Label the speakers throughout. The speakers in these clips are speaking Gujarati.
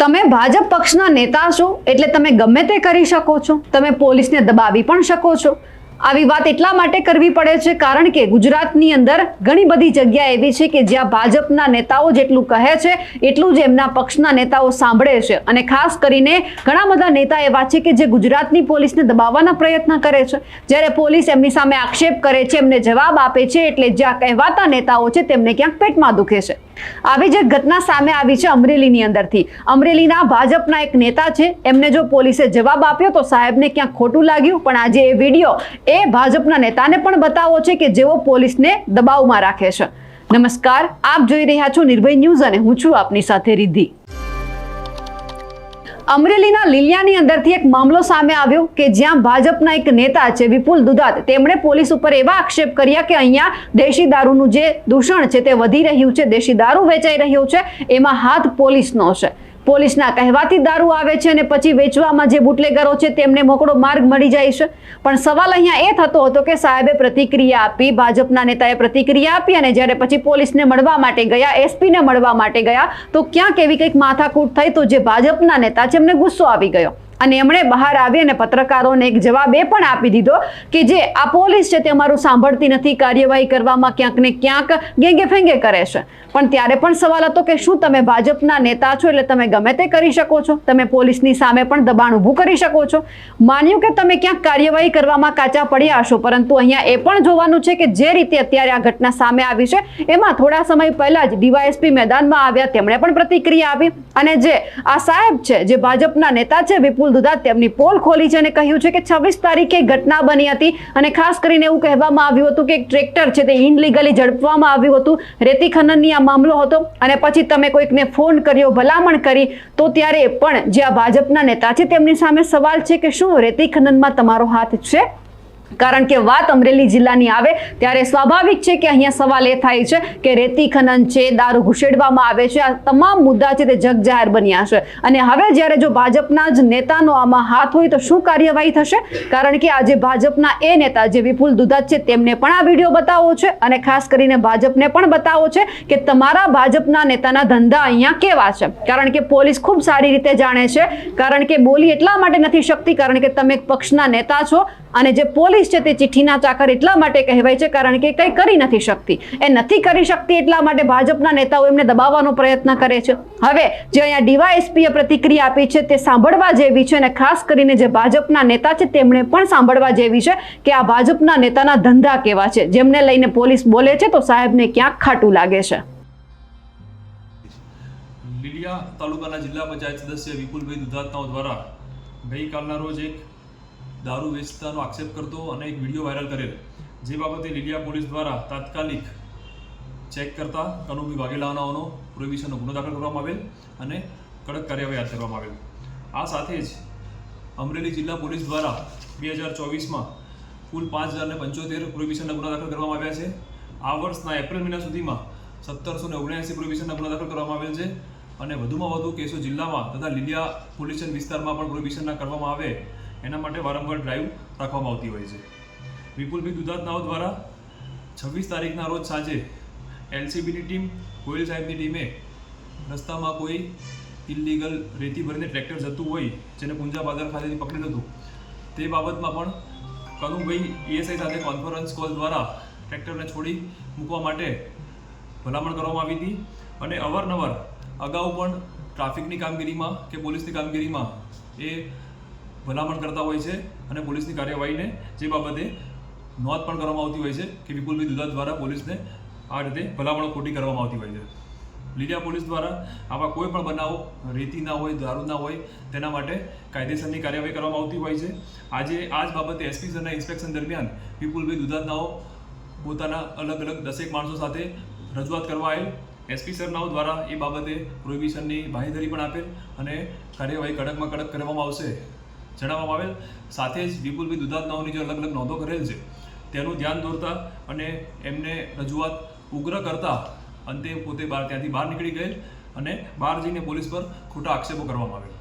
Speaker 1: તમે ભાજપ પક્ષના નેતા છો એટલે તમે ગમે તે કરી શકો છો, તમે પોલીસને દબાવી પણ શકો છો। આવી વાત એટલા માટે કરવી પડે છે કારણ કે ગુજરાતની અંદર ઘણી બધી જગ્યા એવી છે કે જ્યાં ભાજપના નેતાઓ જેટલું કહે છે એટલું જ એમના પક્ષના નેતાઓ સાંભળે છે અને ખાસ કરીને ઘણા બધા નેતા એવા છે કે જે ગુજરાતની પોલીસને દબાવવાના પ્રયત્ન કરે છે। જ્યારે પોલીસ એમની સામે આક્ષેપ કરે છે, એમને જવાબ આપે છે એટલે જ્યાં કહેવાતા નેતાઓ છે તેમને ક્યાંક પેટમાં દુખે છે। આવી જ ઘટના સામે આવી છે અમરેલીની અંદરથી। અમરેલીના ભાજપના એક નેતા છે, એમને જો પોલીસે જવાબ આપ્યો તો સાહેબને ક્યાંક ખોટું લાગ્યું, પણ આજે એ વિડીયો એ ભાજપના નેતાને પણ બતાવો છે કે જેઓ પોલીસને દબાવમાં રાખે છે। નમસ્કાર, આપ જોઈ રહ્યા છો નિર્ભય ન્યૂઝ અને હું છું આપની સાથે રિદ્ધિ। અમરેલીના લીલિયાની અંદરથી એક મામલો સામે આવ્યો કે જ્યાં ભાજપના એક નેતા છે વિપુલ દુધાત, તેમણે પોલીસ ઉપર એવા આક્ષેપ કર્યા કે અહીંયા દેશી દારૂનું જે દૂષણ છે તે વધી રહ્યું છે, દેશી દારૂ વેચાઈ રહ્યો છે, એમાં હાથ પોલીસનો છે। પોલીસના કહેવાથી દારૂ આવે છે અને પછી વેચવામાં જે બુટલેગરો છે તેમને મોકળો માર્ગ મળી જાય છે। પણ સવાલ અહીંયા એ થતો હતો કે સાહેબે પ્રતિક્રિયા આપી, ભાજપના નેતાએ પ્રતિક્રિયા આપી અને જ્યારે પછી પોલીસને મળવા માટે ગયા, એસપીને મળવા માટે ગયા તો ક્યાંક એવી કંઈક માથાકૂટ થઈ તો જે ભાજપના નેતા છે એમને ગુસ્સો આવી ગયો અને એમણે બહાર આવી અને પત્રકારોને એક જવાબ એ પણ આપી દીધો કે જે આ પોલીસ છે તે અમારું સાંભળતી નથી, કાર્યવાહી કરવામાં ક્યાંક ને ક્યાંક ગેંગે ફેંગે કરે છે। પણ ત્યારે પણ સવાલ હતો કે શું તમે ભાજપના નેતા છો એટલે તમે ગમે તે કરી શકો છો, તમે પોલીસની સામે પણ દબાણ ઊભું કરી શકો છો। માન્યું કે તમે ક્યાંક કાર્યવાહી કરવામાં કાચા પડ્યા હશો, પરંતુ અહીંયા એ પણ જોવાનું છે કે જે રીતે અત્યારે આ ઘટના સામે આવી છે એમાં થોડા સમય પહેલા જ ડીવાયએસપી મેદાનમાં આવ્યા, તેમણે પણ પ્રતિક્રિયા આપી અને જે આ સાહેબ છે, જે ભાજપના નેતા છે વિપુલ દુધાત, તેમની પોલ ખોલી છે અને કહ્યું છે કે 26 તારીખે ઘટના બની હતી અને ખાસ કરીને એવું કહેવામાં આવ્યું હતું કે એક ટ્રેક્ટર છે તે ઇનલીગલી ઝડપવામાં આવ્યું હતું, રેતી ખનનની આ મામલો હતો અને પછી તમે કોઈકને ફોન કર્યો, ભલામણ કરી, તો ત્યારે પણ જે આ ભાજપના નેતા છે તેમની સામે સવાલ છે કે શું રેતી ખનનમાં તમારો હાથ છે? કારણ કે વાત અમરેલી જિલ્લાની આવે ત્યારે સ્વાભાવિક છે કે અહીંયા સવાલ એ થાય છે કે રેતી ખનન છે, દારૂ ઘુસેડવામાં આવે છે, આ તમામ મુદ્દા છે તે જગજાહેર બન્યા છે અને હવે જ્યારે જો ભાજપના જ નેતાનો આમાં હાથ હોય તો શું કાર્યવાહી થશે? કારણ કે આજે ભાજપના એ નેતા જે વિપુલ દુધાત છે તેમને પણ આ વિડીયો બતાવવો છે અને ખાસ કરીને ભાજપને પણ બતાવવો છે કે તમારા ભાજપના નેતાના ધંધા અહીંયા કેવા છે। કારણ કે પોલીસ ખૂબ સારી રીતે જાણે છે, કારણ કે બોલી એટલા માટે નથી શકતી કારણ કે તમે પક્ષના નેતા છો અને જે પોલીસ છે તે ચિઠ્ઠીના ચાકર એટલા માટે કહેવાય છે કારણ કે કંઈ કરી નથી શકતી, એ નથી કરી શકતી એટલા માટે ભાજપના નેતાઓ એમને દબાવવાનો પ્રયત્ન કરે છે। હવે જે અહીંયા ડીવાયએસપીએ પ્રતિક્રિયા આપી છે તે સાંભળવા જેવી છે અને ખાસ કરીને જે ભાજપના નેતા છે તેમણે પણ સાંભળવા જેવી છે કે આ ભાજપના નેતાના ધંધા કેવા છે, જેમને લઈને પોલીસ બોલે છે તો સાહેબને ક્યાંક ખાટું લાગે છે।
Speaker 2: લીલિયા તાલુકાના જિલ્લા પંચાયત સદસ્ય વિપુલભાઈ દુધાતનાઓ દ્વારા ગઈકાલના રોજ એક દારૂ વેચતાનો આક્ષેપ કરતો અને એક વિડીયો વાયરલ કરેલ, જે બાબતે લીલિયા પોલીસ દ્વારા તાત્કાલિક ચેક કરતા કાનૂની વાઘેલાઓનો પ્રોહિબિશનનો ગુનો દાખલ કરવામાં આવેલ અને કડક કાર્યવાહી હાથ ધરવામાં આવેલ। આ સાથે જ અમરેલી જિલ્લા પોલીસ દ્વારા 2024માં કુલ 5075 પ્રોહિબિશનના ગુના દાખલ કરવામાં આવ્યા છે। આ વર્ષના એપ્રિલ મહિના સુધીમાં 1779 પ્રોહિબિશનના ગુના દાખલ કરવામાં આવેલ છે અને વધુમાં વધુ કેસો જિલ્લામાં તથા લીલિયા પોલીસ સ્ટેશન વિસ્તારમાં પણ પ્રોહિબિશનના કરવામાં આવે એના માટે વારંવાર ડ્રાઈવ રાખવામાં આવતી હોય છે। વિપુલભાઈ દુધાતનાઓ દ્વારા 26 તારીખના રોજ સાંજે એલસીબીની ટીમ, ગોયલ સાહેબની ટીમે રસ્તામાં કોઈ ઇલીગલ રેતી ભરીને ટ્રેક્ટર જતું હોય જેને પુંજા બાદર ખાતેથી પકડેલું હતું, તે બાબતમાં પણ કનુભાઈ એએસઆઈ સાથે કોન્ફરન્સ કોલ દ્વારા ટ્રેક્ટરને છોડી મૂકવા માટે ભલામણ કરવામાં આવી હતી અને અવારનવાર અગાઉ પણ ટ્રાફિકની કામગીરીમાં કે પોલીસની કામગીરીમાં એ ભલામણ કરતા હોય છે અને પોલીસની કાર્યવાહીને જે બાબતે નોંધ પણ કરવામાં આવતી હોય છે કે વિપુલભાઈ દુધાત દ્વારા પોલીસને આ રીતે ભલામણો ખોટી કરવામાં આવતી હોય છે। લીલિયા પોલીસ દ્વારા આવા કોઈ પણ બનાવો, રેતી ના હોય, દારૂ ના હોય, તેના માટે કાયદેસરની કાર્યવાહી કરવામાં આવતી હોય છે। આજે આ જ બાબતે એસપી સરના ઇન્સ્પેક્શન દરમિયાન વિપુલભાઈ દુધાતનાઓ પોતાના અલગ અલગ 10 માણસો સાથે રજૂઆત કરવા આવેલ, એસપી સરનાઓ દ્વારા એ બાબતે પ્રોહિબિશનની બાંહેધરી પણ આપેલ અને કાર્યવાહી કડકમાં કડક કરવામાં આવશે જણાવવામાં આવેલ। સાથે જ વિપુલભાઈ દુધાતનાઓની જે અલગ અલગ નોંધો કરેલ છે તેનું ધ્યાન દોરતા અને એમને રજૂઆત ઉગ્ર કરતા અંતે પોતે ત્યાંથી બહાર નીકળી ગયેલ અને બહાર જઈને પોલીસ પર ખોટા આક્ષેપો કરવામાં આવેલ।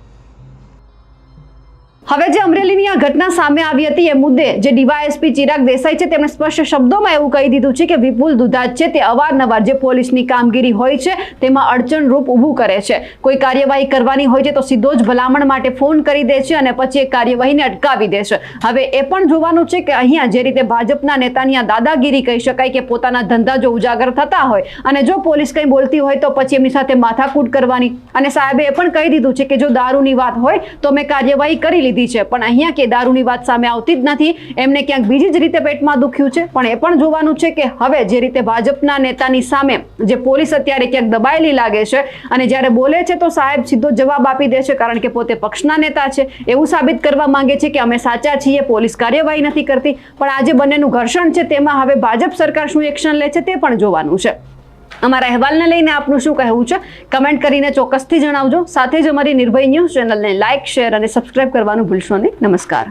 Speaker 1: હવે જે અમરેલીની આ ઘટના સામે આવી હતી એ મુદ્દે જે ડીવાયએસપી ચિરાગ દેસાઈ છે તેમણે સ્પષ્ટ શબ્દોમાં એવું કહી દીધું છે કે વિપુલ દુધાત છે તે અવારનવાર જે પોલીસની કામગીરી હોય છે તેમાં અડચણરૂપ ઊભું કરે છે. કોઈ કાર્યવાહી કરવાની હોય છે તો સીધો જ ભલામણ માટે ફોન કરી દે છે અને પછી એ કાર્યવાહીને અટકાવી દે છે. હવે એ પણ જોવાનું છે કે અહીંયા જે રીતે ભાજપના નેતાની આ દાદાગીરી કહી શકાય કે પોતાના ધંધા જો ઉજાગર થતા હોય અને જો પોલીસ કંઈ બોલતી હોય તો પછી એમની સાથે માથાકૂટ કરવાની. અને સાહેબે એ પણ કહી દીધું છે કે જો દારૂની વાત હોય તો મેં કાર્યવાહી કરી લીધી છે, પણ અહીંયા કે દારૂની વાત સામે આવતી જ નથી. એમને ક્યાંક બીજી જ રીતે પેટમાં દુખ્યું છે. પણ એ પણ જોવાનું છે કે હવે જે રીતે ભાજપના નેતાની સામે જે પોલીસ અત્યારે ક્યાંક દબાયેલી લાગે છે અને જ્યારે બોલે છે તો સાહેબ સીધો જવાબ આપી દે છે, કારણ કે પોતે પક્ષના નેતા છે. એવું સાબિત કરવા માંગે છે કે અમે સાચા છીએ, પોલીસ કાર્યવાહી નથી કરતી. પણ આજે બંનેનું ઘર્ષણ છે તેમાં હવે ભાજપ સરકાર શું એક્શન લે છે તે પણ જોવાનું છે. અમારા અહેવાલને લઈને આપનું શું કહેવું છે કમેન્ટ કરીને ચોક્કસથી જણાવજો. સાથે જ અમારી નિર્ભય ન્યૂઝ ચેનલને લાઇક, શેર અને સબસ્ક્રાઇબ કરવાનું ભૂલશો નહીં. નમસ્કાર.